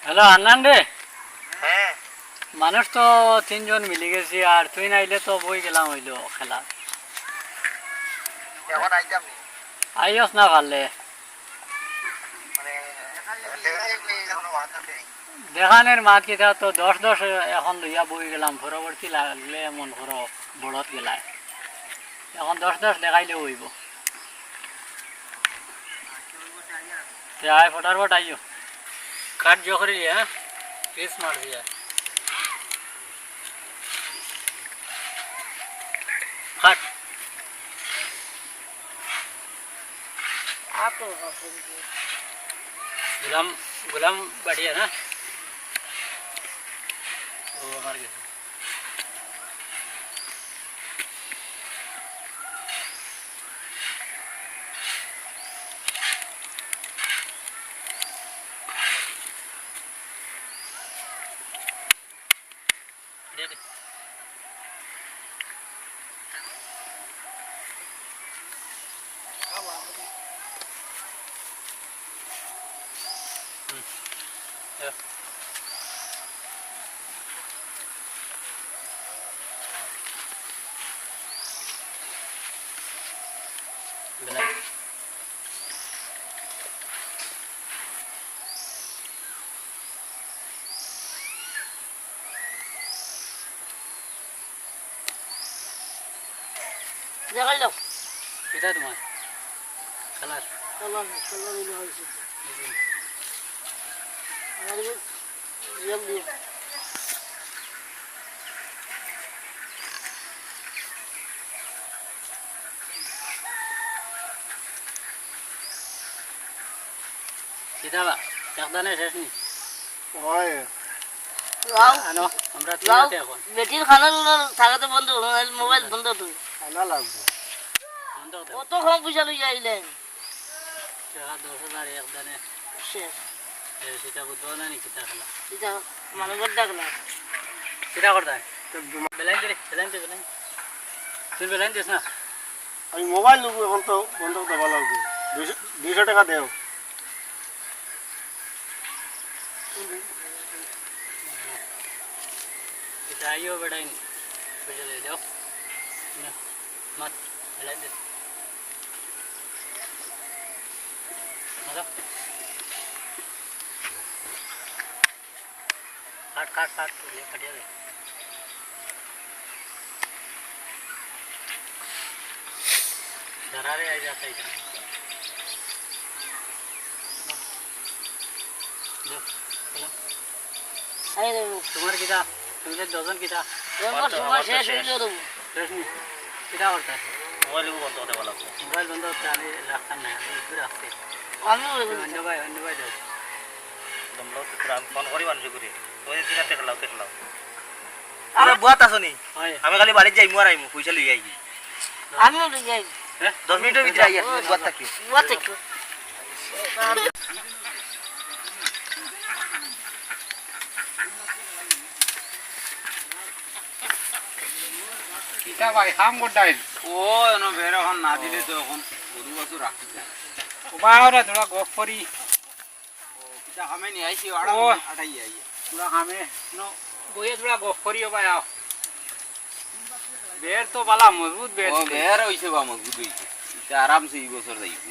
Hello আন্নান রে, মানুষ তো তিনজন মিলে গেছি, আর তুই নাইলে তো বই গেলাম হইলো খেলা। আইস না পারলে দেখানের মাত কিতা তো 10-10 এখন লইয়া বই গেলাম, পরবর্তী লাগলে মন করো বড়ত গেলায়, এখন 10-10 দেখাইলে হইব। আয় ফটাফট আইও, কাঠ জো করে হ্যাঁ, পিস মার দিয়া কাট। गुलाम गुलाम बढ़िया ना, वो मर गया। दे दे দেখা যাও किधर तुम्हारे खलास চলন চলন দিলে হইছে আমাদের জম দিয়ে किधर बा चाकदाने शेष नहीं ওই লাও আনো আমরা লাও তিনতে এখন বেটির খানা থাকাতে বন্ধ মোবাইল বন্ধ তো আনা লাগবে বন্ধ দে কত কম পয়সা লই যাইলেন টাকা 10,000 এক দানে শেষ সেটা বুঝবো না নি কিতা খেলা এটা মানুষের ডাকলা কিটা করতে বেলাইন দে তুই বেলাইন দিস না। আমি মোবাইল নেবো, এখন তো বন্ধ দেওয়া লাগবে। 200 টাকা দেও। किता आइयो बेटा इन पैसे दे दो ना मत बेलाइन दे हेलो काट काट काट ये कटिया दे दरारे आ जाता है दो हेलो আই রে तुम्हारे किता तुमने डजन किता ওর সময় শেষ হইল রে रश्मि किता करता है মোবাইল বন্ধ করতে বলা मोबाइल बंद होता है रखता नहीं दूर रखते আমি अन्य भाई दो তোমরা তো প্রাণ ফোন করি মানুষ করে ওই দিনা দেখলাও আরে বুয়াত আসনি হয় আমি খালি বাড়ি যাই মুয়ার আইমু পয়সা লই আইবি আমিও লই যাই 10 মিনিটের ভিতরে আইয়া বুয়াত থাকি বুয়া থেকে কিটা ভাই কাম করতাই ও এনো বের এখন না দিলে তো এখন গরু বাছুর রাখতে যায় ওবারে তোরা গপ করি কিটা খামে নি আইছি ও। আটাই আই তোরা কামে নো বইয়ে তোরা গপ করিও ভাই আও বের তো বালা মজবুত বের ও বের হইছে বা মজবুত হইছে এটা আরামসে এই বছর যাইব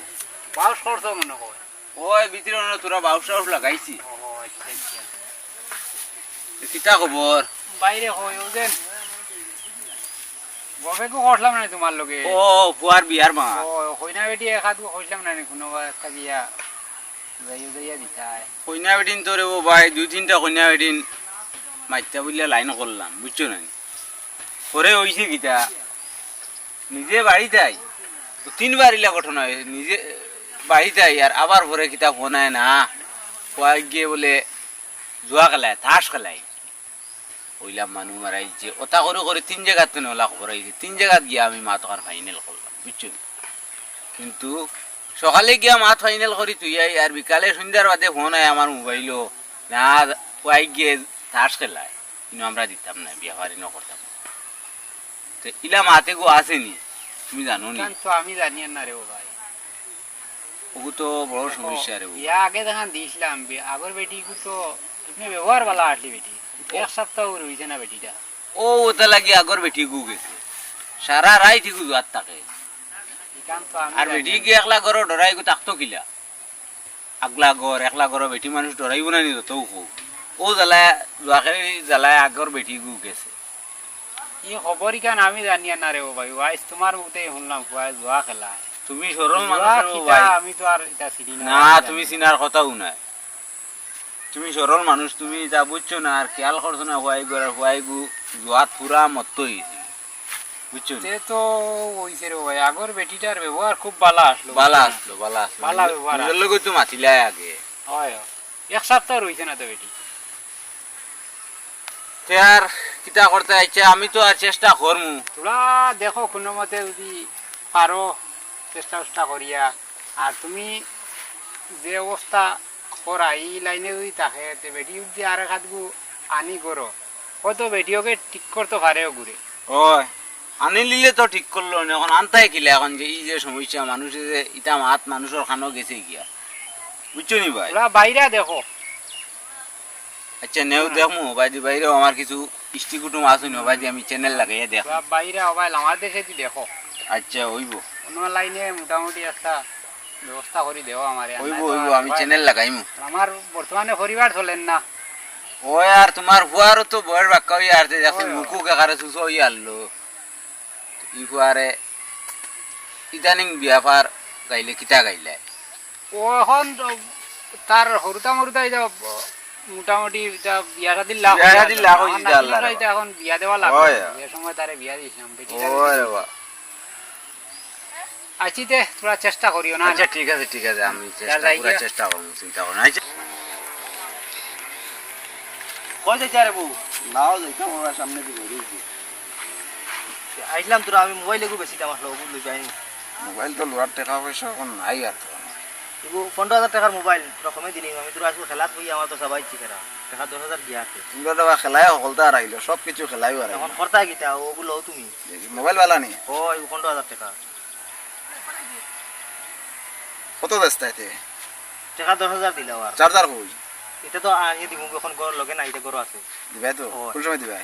বাউস করছ মনে কয় ওই ভিতরে না তোরা বাউস টাউস লাগাইছি ও আচ্ছা আচ্ছা কিটা খবর বাইরে হই ওদেন গবে কো করলাম না তোমার লগে ও ফুয়ার বিয়ার মা ও হইনা বেটি একাদ কইলাম না কোনো একটা বিয়া যাইয়া দিতাই কইনা বেটিন তোরে ও ভাই 2-3টা কইনা বেটিন মাইতা বইলা লাইন করলাম বুঝছো না পরে হইছে কিটা নিজে বাড়িতে আই 3বার ইলা ঘটনা হয়েছে নিজে বাড়িতে আই আর আবার পরে কিতা ফোন আয় না কয়েক গিয়ে বলে জুয়া খেলায় তাস খেলায় ওইলাম মানুষ মারাইছে ওটা করে করে 3 জায়গাতে ওলা খবর আইছে 3 জায়গাত গিয়া আমি মাতকার ফাইনাল করলাম বুঝছো কিন্তু সকালে গিয়া মাত ফাইনাল করি তুই আই আর বিকালে সন্ধ্যার বাদে ফোন আয় আমার মোবাইলও না কয়েক গিয়ে তাস খেলায় কিন্তু আমরা দিতাম না বিয়া বাড়ি ন করতাম না। তো ইলা মাতে গো আসেনি তুমি জানো নি তো আমি জানি না রে ও ভাই ওগু তো বড় সমস্যা রে ও। বিয়া আগে দেখান দিয়েছিলাম আগর বেটিকু তো এমনি ব্যবহার বালা আসলি বেটি এক সপ্তাহ রয়েছে না বেটিটা ও ওটা লাগি আগর বেটি গু গেছে সারা রাই ঠিক জোয়ার থাকে এখান তো আমি আর বেটি কি একলা ঘর ডরাই গো তাকতো কিলা আগলা ঘর একলা ঘর বেটি মানুষ ডরাইব না নি তো ও জ্বালায় জোয়াকে জ্বালায় আগর বেটি গু গেছে এই খবর ইখান আমি জানি না রে ও ভাই ওয়াইস তোমার মুখে শুনলাম ওয়াইস জুয়া খেলা তুমি সরল জুয়া মানুষ ও খিতা ভাই আমি তো আর এটা চিনি না তুমি চিনার কথাও নাই তুমি সরল মানুষ তুমি যা বুঝছো না আর খেয়াল করছো না হুয়াই গু জোয়াত পুরা মত্ত হয়েছে বুঝছো তে তো ওইছে রে ভাই আগর বেটিটার ব্যবহার খুব বালা আসলো বালা আসলো বালা আসলো বালা ব্যবহার নিজের লোক তো মাতিলাই আগে হয় এক সপ্তাহ রয়েছে না তো বেটি তে আর কিতা করতে আইছে আমি তো আর চেষ্টা করমু তোরা দেখো কোনো মতে যদি পারো চেষ্টা করিয়া আর তুমি যে অবস্থা করা এই লাইনে যদি থাকে তে বেটি যদি আর এক গু আনি করো হয়তো বেটিওকে ঠিক করতে পারেও ঘুরে ওই আনি লিলে তো ঠিক করলো না এখন আনতাই কিলা এখন যে এই যে সমস্যা মানুষের যে ইটা মাত মানুষের খানো গেছে গিয়া বুঝছো নি ভাই তোরা বাইরে দেখো আচ্ছা নেও দেখমু বাইদি বাইরেও আমার কিছু ইষ্টি কুটুম আসুন বাইদি আমি চ্যানেল লাগাইয়া দেখ তোরা বাইরে মোবাইল আমার দেশে তুই দেখো আচ্ছা হইব অন্য লাইনে মোটামুটি একটা ব্যবস্থা করে দেও আমার হইব হইব আমি চ্যানেল লাগাইমু আমার বর্তমানে পরিবার চলেন না ওই আর তোমার হুয়ারও তো বয়ের বাক্কা হইয়া আর দেখছেন মুখু কাকারে সুসো হইয়া আনলো ই হুয়ারে ইদানিং বিয়াফার গাইলে কিতা গাইলে ও এখন তো তার হরুতা মরুতা এটা মোটামুটি এটা বিয়া শাদির লাভ বিয়া শাদির লাভ হইছে আমার আল্লাহর নাতিরা এটা এখন বিয়া দেওয়া লাগবে হয়। যে সময় তারে বিয়া দিয়েছিলাম বেটিটা ওই রে বাবা। আছি তে তোরা চেষ্টা করিও না আচ্ছা ঠিক আছে আমি চেষ্টা যাই পুরা গিয়া। চেষ্টা করবো চিন্তা করো না আচ্ছা কই যাইছে রে বউ নাও যাইতাম ওরা সামনে দিকে রয়েছে আইলাম তোরা আমি মোবাইলে গু বেশি দাম আসলো ওগুলো লই যাইনি মোবাইল তো লোয়ার টাকা পয়সা এখন নাই আর তো। এগু 15,000 টাকার মোবাইল রকমে দিলি আমি তোরা আসবো খেলাত হই আমার তো সবাই চিকেরা টাকা 10,000 গিয়া আছে তোমরা তো খেলাই সকলতা আর আইলো সব কিছু খেলাই আর এখন খরচা গিতা ওগুলো তুমি মোবাইল বালা নি ও এগু 15,000 টাকা কত ব্যস্ত আইতে টাকা 10,000 দিলাও আর চার্জার কই এটা তো আনিয়ে দিব এখন ঘর লগে না এটা ঘর আছে দিবাই তো ওই। কোন সময় দিবাই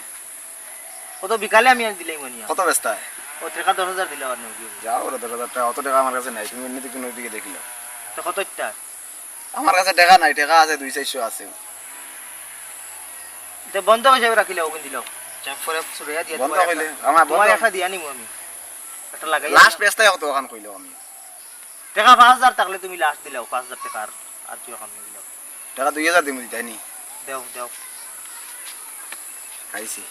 ও তো বিকালে আমি আনি দিলাই মনিয়া কত ব্যস্ত আয় ও টাকা 10,000 দিলাও আর নগি যাও ওরা 10,000 টাকা অত টাকা আমার কাছে নাই তুমি এমনিতে কোনো দিকে দেখিলো তো কতটা আমার কাছে টাকা নাই টাকা আছে 200-400 আছে এটা বন্ধ হিসাবে রাখিলে ওগুন দিলাও চাপ করে সুরিয়া দিয়া বন্ধ কইলে আমার তোমার বন্ধ একটা দিয়া নিমু আমি একটা লাগাই লাস্ট ব্যস্তায় কত ওখান কইলো আমি টাকা 5,000 থাকলে তুমি লাস্ট দিলাও 5,000 টাকা আর কি ওখান দিলাও টাকা 2000 দিমু দিতাইনি দেও দেও খাইছি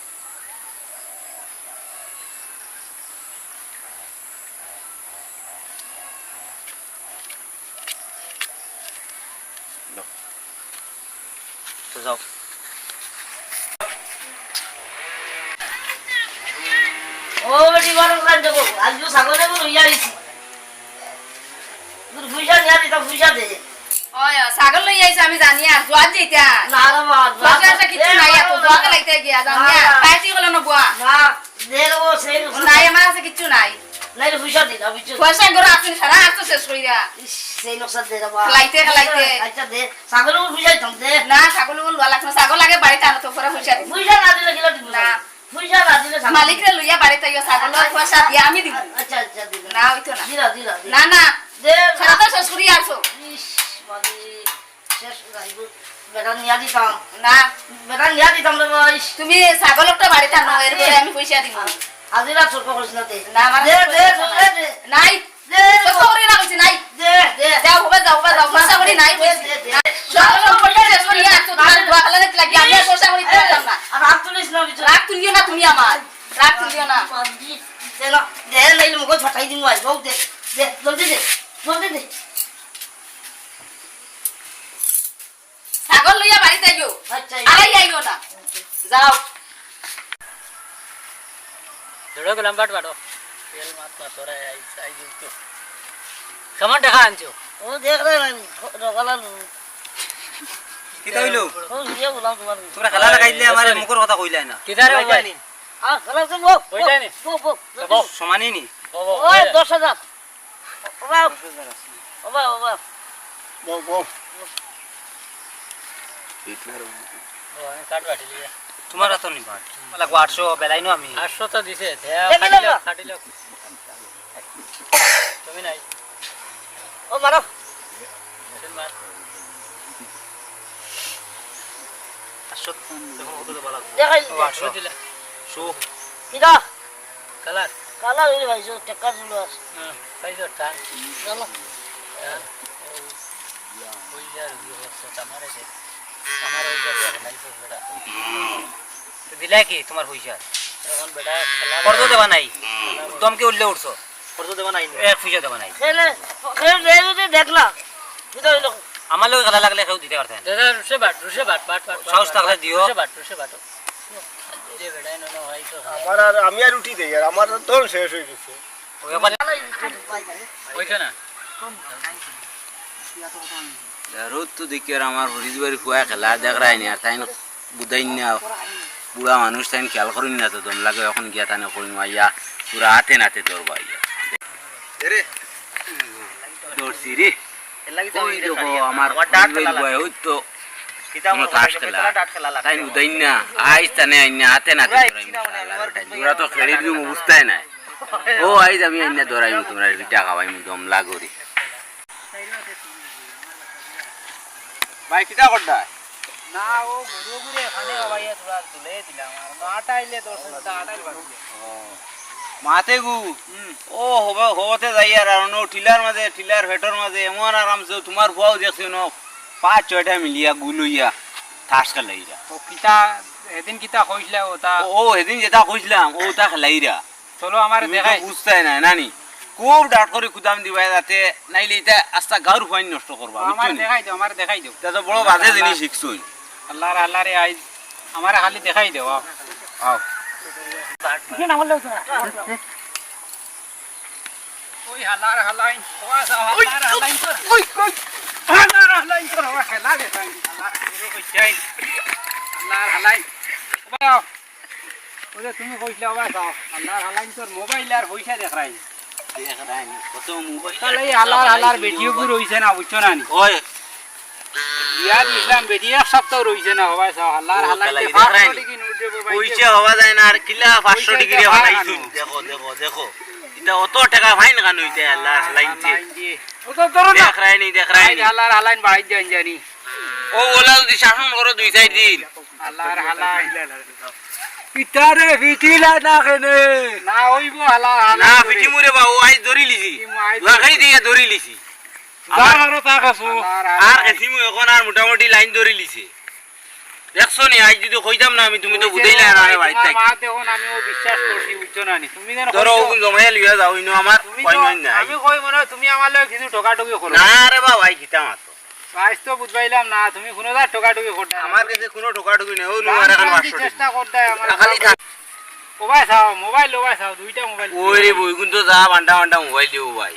তো যাও ও বেটি বড় কাজ দেখো আজ তো সাগরে বড় ইয়া আইছি তুই বুঝা নিয়া দিতা বুঝা দে ওই ছাগল লই আইছে আমি জানি আর জোয়াত যেটা না রে মা জোয়াত যেটা কিছু নাই এত জোয়াকে লাগতে গিয়া জানি পাইছি হলো না বুয়া না দে রে সেই নাই আমার কাছে কিছু নাই নাই রে বুঝা দিলা বুঝছো পয়সা করে আপনি সারা আর তো শেষ কইরা সেই নকশা দে রে মা খেলাইতে। আচ্ছা দে সাগরে বুঝাই তম দে না ছাগল গুলো লওয়া লাগছে ছাগল লাগে বাড়িতে আনো তো পরে পয়সা দিব বুঝা না দিলে কিলো দিব না। বুঝা না দিলে মালিক রে লইয়া বাড়িতে ইয়া ছাগল পয়সা দিয়া আমি দিব আচ্ছা আচ্ছা দিলা না হইতো না দিলা দিলা না না দে সারা তো শেষ করি আসো ইস বাদি শেষ গাইবো বেটা নিয়া দিতাম না বেটা নিয়া দিতাম রে ভাই তুমি ছাগল একটা বাড়িতে আনো এরপরে আমি পয়সা দিব আজিরা ছোট করিস না দে না আমার দে দে দে নাই দে কত করে না কইছি নাই দে দে যাও হবে যাও পয়সা করে নাই কইছি ছাগল পয়সা শেষ করি আসো তোমার দোয়া খালা লাগি আমি আর পয়সা করে দিতাম না আর হাত তুলিস না বিচরা রাগ তুলিও না তুমি আমার রাগ তুলিও না দে না দে নাইলে মুখ ফাটাই দিমু আই বউ দে দে জলদি দে জলদি দে ছাগল লইয়া বাড়িতে আইও আচ্ছা আলাই আইও না যাও ধরো গেলাম বাটো তেল মাছ তোরা আই তো কেমন টাকা আনছো ও দেখ রে রানি রগালা কিতা হইলো ও ইয়ে বললাম তোমার তোমরা খেলা লাগাইলে আমার মুখের কথা কইলাই না কিদারে মোবাইল খেলা তো বো ওইটাই নি। বো সমানই নি ওই 10,000 ওবা ওবা ওবা কাট বাটি লিয়ে তোমার তো নি বাট লাগবো 800 বেলাইনো আমি 800 তো দিছে কাটিল তুমি নাই ও মারো তুমি মার 800 দেখো কত দেবা লাগবে দেখাই 800 দিলা শো কিটা কালার কালা হইলে ভাইছো টাকা দিলো আছে পাইছো টান চলো ওই যার হচ্ছে আমারে দে আমার ওই যার লাইসেন্স বেটা তো দিলা কি তোমার পয়সা এখন বেটা খেলা কত দেবা নাই দমকে উঠলে উঠছো কত দেবা নাই এক পয়সা দেবা নাই খেলে খেলে দেখলা কিটা হইলো আমার লগে খেলা লাগলে কেউ দিতে পারতেন দাদা রুশে বাট সাহস থাকলে দিও। রুশে বাট যে বেটা নো ভাই তো আমার আর আমি আর উঠি দেই আর আমার তো শেষ হয়ে গেছে ওই বলে ওইটা না রোদ তো দেখি আর আমার হরিজ বাড়ি খুয়া খেলা দেখ রায় নি আর তাই বুঝাই না বুড়া মানুষ তাই খেয়াল করিন না তো দম লাগে এখন গিয়া তাই করিন আইয়া পুরা হাতে নাতে ধরবা আইয়া রে দৌড়ছি রে লাগি তো ওই দেখো আমার ডাট হরিজ খেলা বাড়ি ওই তো কিতা কোনো তাস খেলা ডাট খেলা লাগে তাই উদাই না আইস তানে আইনা হাতে নাতে ধরাই তোরা তো খেলির দিম অবস্থায় নাই ও আইজ আমি আইনা ধরাইমু তোমরা ভিটা খাওয়াইমু দম লাগরি ভাই কিটা করডা না ও ঘুরে ঘুরে এখানে বাবাইয়া তোরা তুলে দিলাম আর মাটা আইলে তোর সাথে আটাইল বাকি মাতে গু ও হবে হতে যাই আর নো টিলার মাঝে টিলার ভেটর মাঝে এমন আরামসে তোমার ফুয়াও দেখছো ন 5-6টা মিলিয়া গুলুইয়া ঠাস খেলাইরা তো কিতা এদিন কিতা কইলা ওটা ও এদিন যেটা কইছিলাম ও তা খেলাইরা চলো আমার দেখাই বুঝতাই না নানি খুব ডাট করে কুদাম দিবা যাতে নাইলে এটা আস্তা গাঁর ফাইন নষ্ট করবা আমার বুঝছো দেখাই দাও আমার দেখাই দাও এটা তো বড় বাজে জিনিস শিখছই আল্লাহ রে আইজ আমার খালি দেখাই দাও আও ওই হালার হালাইন ওয়া হালার হালাইন কর ওই হালার হালাইন কর ওয়া খেলা দেখাই হালার শুরু কইছাই হালার হালাইন ওবা ওরে তুমি কইছলা ওবা যাও হালার হালাইন তোর মোবাইল আর পয়সা দেখাই দেখ রাই কত মোবাইল তাহলে এই হালার ভিডিও গুলো রইছে না বুঝছো না ওই বিয়া দিলাম বেটি এক সপ্তাহ রইছে না ওবা যাও হালার হালাইন খেলাই দেখা দেখাই কি নুটে মোবাইল পয়সা হওয়া যায় না আর কিলা 500 ডিগ্রি বানাইছুন দেখো দেখো দেখো এটা অত টাকা ফাইন কান হইতে আল্লাহ লাইনতে ও তো ধরো না দেখ রাই নি দেখ রাই নি হালার হালাইন বাড়াই দেন জানি ও ওলা যদি শাসন করো 2-4 দিন হালার হালাইন পিতারে ভিটিলা না কেনে না হইবো হালার না হালাইন পিটি মুরে বা ও আইজ ধরি লিছি আইজ লাগাই দিয়ে ধরি লিছি দাঁড়ানো তা কাছু আর এসিমু এখন আর মোটামুটি লাইন ধরে লিছে দেখছো নি আজ যদি কইতাম না আমি তুমি তো বুঝাইলা না আমার বাড়িতে থাকি। মা দেখুন আমিও বিশ্বাস করছি বুঝছো না নি তুমি যেন ধরো ওগুন জমাইয়া লিয়া যাও ইনো আমার তুমি কই তো নই না আমি কই মনে হয় তুমি আমার লগে কিছু ঠকাঠকি করো না রে বাবা ভাই কিতা মাতো আজ তো বুঝবাইলাম না তুমি কোনো দা ঠকাঠকি করতে আমার কাছে কোনো ঠোকাঠুকি নেই ও নুয়ার এখন 500 চেষ্টা করতে আমার খালি থাক ওবাই চাও মোবাইল দুইটা মোবাইল ওই রে বইগুন তো যা বান্ডা বান্ডা মোবাইল দিও ভাই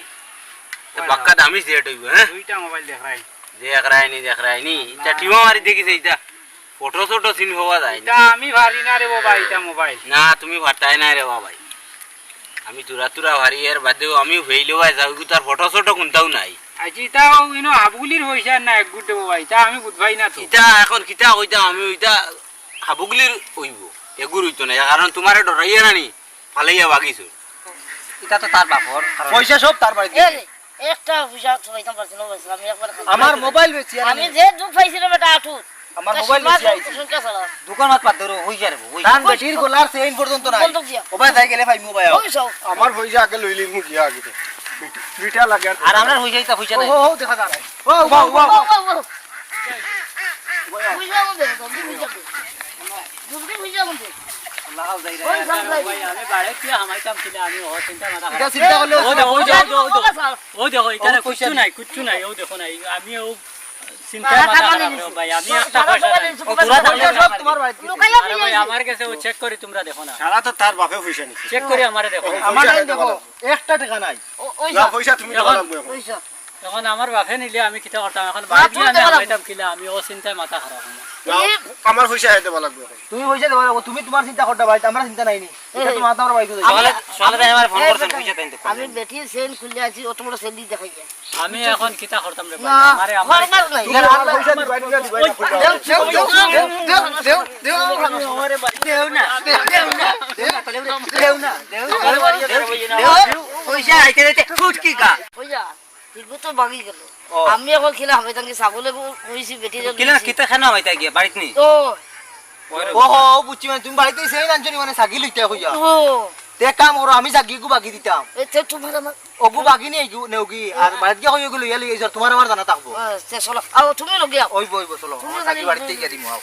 তো বাক্কা দামি সেট হইব হ্যাঁ দুইটা মোবাইল দেখাই দেখ রাই নি এটা টিমা মারি দেখিছে এটা ফটো ফটো সিন হওয়া যায় না এটা আমি ভারি না রে বাবা এটা মোবাইল না তুমি ভাটাই না রে বাবা ভাই আমি তুরা ভারি এর বাদেও আমি হইলেও ভাই যাও তার ফটো ফটো কোনটাও নাই আজ এটাও ইনো হাবগুলির পয়সা না এক গুটে বাবা এটা আমি বুঝবাই না তো ইটা এখন কিতা কইতাম আমি ওইটা হাবুগলির হইব এগুর হইতো না কারণ তোমারে ডরাইয়া নানি ফালাইয়া বাগিছো এটা তো তার বাপর পয়সা সব তার বাড়িতে এ একটা পয়সা সবাইতাম পারছিল আমি একবার আমার মোবাইল বেচি আর আমি যে দুঃখ পাইছিলাম এটা আঠুত আমার মোবাইল বেচি আইছি সংখ্যা চালা দোকান মাত পাত ধরো হই যাবে হই ধান বেটির গোলার সেইন পর্যন্ত নাই বন্ধক দিয়া ওবাই যাই গেলে ভাই মোবাইল ওই সব আমার পয়সা আগে লইলি মু গিয়া আগে বিটা লাগে আর আমরা হই যাইতা পয়সা নাই ও দেখা যায় ও বাও বাও বুঝলাম দে জলদি বুঝলাম জলদি বুঝলাম দে লাগাও যাই রে ওই সব লাই ভাই আমি বাড়ে কি হামাইতাম ছিল আমি ও চিন্তা মাথা এটা চিন্তা করলে ও দেখো ও দেখো এখানে ও পয়সা কিচ্ছু নাই ও দেখো নাই আমি ও চিন্তা মাথা খারাপ ভাই আমি একটা পয়সা নাই পয়সা সব তোমার বাড়িতে লুকাইয়া আরে ভাই আমার কাছে ও চেক করে তোমরা দেখো না সারা তো তার বাপে পয়সা নিছে চেক করে আমারে দেখো আমার নাই দেখো একটা টাকা নাই ওই যা সব পয়সা তুমি টাকা লাগবে ওই সব এখন আমার বাপে নিলে আমি কিতা করতাম এখন বাড়ি গিয়ে আমি আমাইতাম কিলা আমি ও চিন্তায় মাথা খারাপ হলো আমার পয়সা আই দেব লাগবে তুমি পয়সা দেবা লাগবো তুমি তোমার চিন্তা করতে ভাই আমরা চিন্তা নাই নি এটা তো মাথা আমার বাইক আমি বেটির সেন খুলে আছি অত বড় সেন দিয়ে দেখাই যায় আমি এখন কিতা করতাম রে না আমারে আমার নাই পয়সা দিবা দিবা পয়সা আইতে দিতে ফুটকি কা পয়সা ঠিক তো বাগি গেল আমি এখন খেলা হবে তাকে ছাগলে কইছি বেটি কিলা কিতা খানা হইতা গিয়া বাড়িত নি তো ও হো বুঝছি মানে তুমি বাড়িতে সেই আনছনি মানে সাগি লইতে কইয়া ও তে কাম করো আমি সাগি গু বাকি দিতাম এতে তোমার আমার ওগু বাকি নেই নেউগি আর বাড়িতে কই গেল ইয়া লই তোমার আমার জানা থাকবো চলো আও তুমি লগে আও ওই বই চলো সাগি বাড়িতে গিয়া দিমু আও